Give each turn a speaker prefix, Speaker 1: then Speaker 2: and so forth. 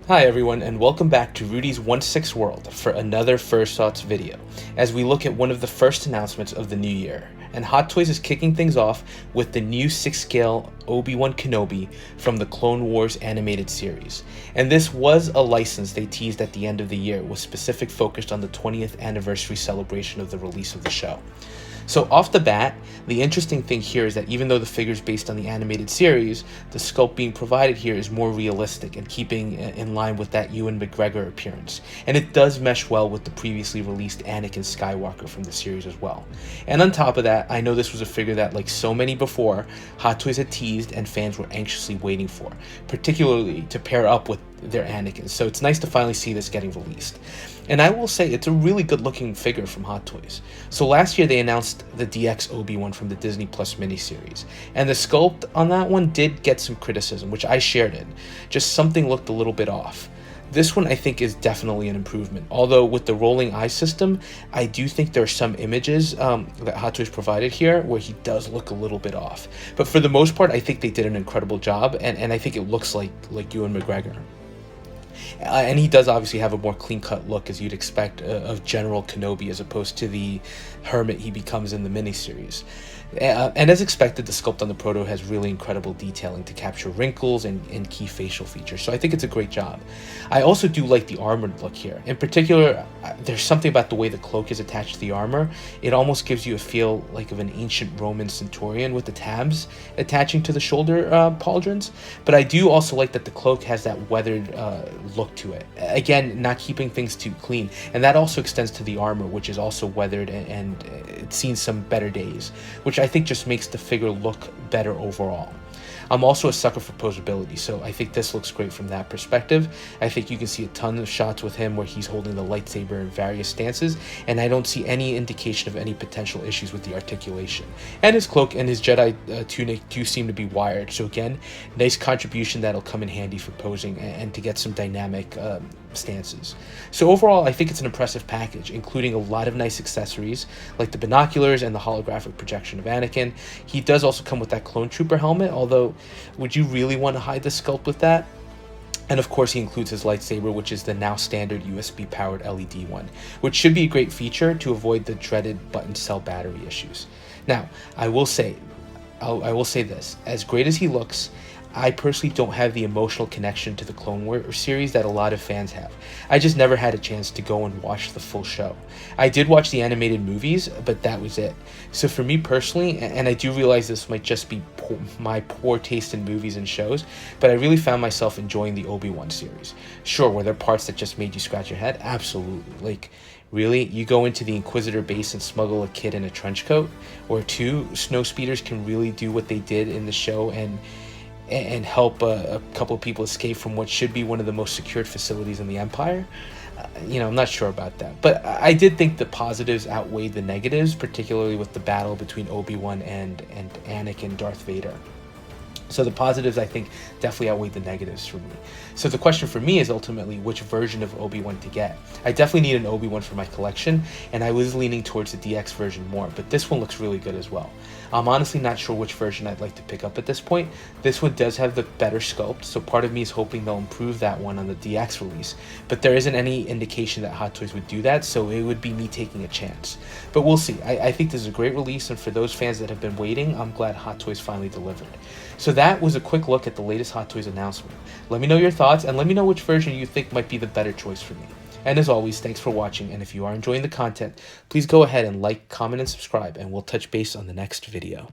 Speaker 1: Hi everyone, and welcome back to Rudy's 1/6 World for another First Thoughts video, as we look at one of the first announcements of the new year. And Hot Toys is kicking things off with the new 6-scale Obi-Wan Kenobi from the Clone Wars animated series. And this was a license they teased at the end of the year with specific focus on the 20th anniversary celebration of the release of the show. So off the bat, the interesting thing here is that even though the figure is based on the animated series, the sculpt being provided here is more realistic and keeping in line with that Ewan McGregor appearance. And it does mesh well with the previously released Anakin Skywalker from the series as well. And on top of that, I know this was a figure that, like so many before, Hot Toys had teased and fans were anxiously waiting for, particularly to pair up with their Anakin. So it's nice to finally see this getting released. And I will say it's a really good looking figure from Hot Toys. So last year they announced the DX Obi-Wan from the Disney Plus miniseries, and the sculpt on that one did get some criticism, which I shared in. Just something looked a little bit off. This one I think is definitely an improvement, although with the rolling eye system, I do think there are some images that Hot Toys provided here where he does look a little bit off. But for the most part, I think they did an incredible job, and I think it looks like Ewan McGregor. And he does obviously have a more clean-cut look, as you'd expect, of General Kenobi as opposed to the hermit he becomes in the miniseries. And as expected, the sculpt on the proto has really incredible detailing to capture wrinkles and key facial features, so I think it's a great job. I also do like the armored look here. In particular, there's something about the way the cloak is attached to the armor. It almost gives you a feel like of an ancient Roman centurion with the tabs attaching to the shoulder pauldrons, but I do also like that the cloak has that weathered look to it. Again, not keeping things too clean, and that also extends to the armor, which is also weathered and it's seen some better days, which I think just makes the figure look better overall. I'm also a sucker for posability, so I think this looks great from that perspective. I think you can see a ton of shots with him where he's holding the lightsaber in various stances, and I don't see any indication of any potential issues with the articulation. And his cloak and his Jedi tunic do seem to be wired, so again, nice contribution that'll come in handy for posing and to get some dynamic stances. So overall, I think it's an impressive package, including a lot of nice accessories like the binoculars and the holographic projection of Anakin. He does also come with that clone trooper helmet, although would you really want to hide the sculpt with that? And of course he includes his lightsaber, which is the now standard USB powered LED one, which should be a great feature to avoid the dreaded button cell battery issues. Now, I will say this, as great as he looks, I personally don't have the emotional connection to the Clone Wars series that a lot of fans have. I just never had a chance to go and watch the full show. I did watch the animated movies, but that was it. So for me personally, and I do realize this might just be my poor taste in movies and shows, but I really found myself enjoying the Obi-Wan series. Sure, were there parts that just made you scratch your head? Absolutely. Like, really? You go into the Inquisitor base and smuggle a kid in a trench coat? Or two, snowspeeders can really do what they did in the show and help a couple of people escape from what should be one of the most secured facilities in the Empire? I'm not sure about that. But I did think the positives outweighed the negatives, particularly with the battle between Obi-Wan and Anakin Darth Vader. So the positives, I think, definitely outweigh the negatives for me. So the question for me is ultimately which version of Obi-Wan to get. I definitely need an Obi-Wan for my collection, and I was leaning towards the DX version more, but this one looks really good as well. I'm honestly not sure which version I'd like to pick up at this point. This one does have the better sculpt, so part of me is hoping they'll improve that one on the DX release, but there isn't any indication that Hot Toys would do that, so it would be me taking a chance. But we'll see. I think this is a great release, and for those fans that have been waiting, I'm glad Hot Toys finally delivered. So that was a quick look at the latest Hot Toys announcement. Let me know your thoughts, and let me know which version you think might be the better choice for me. And as always, thanks for watching, and if you are enjoying the content, please go ahead and like, comment, and subscribe, and we'll touch base on the next video.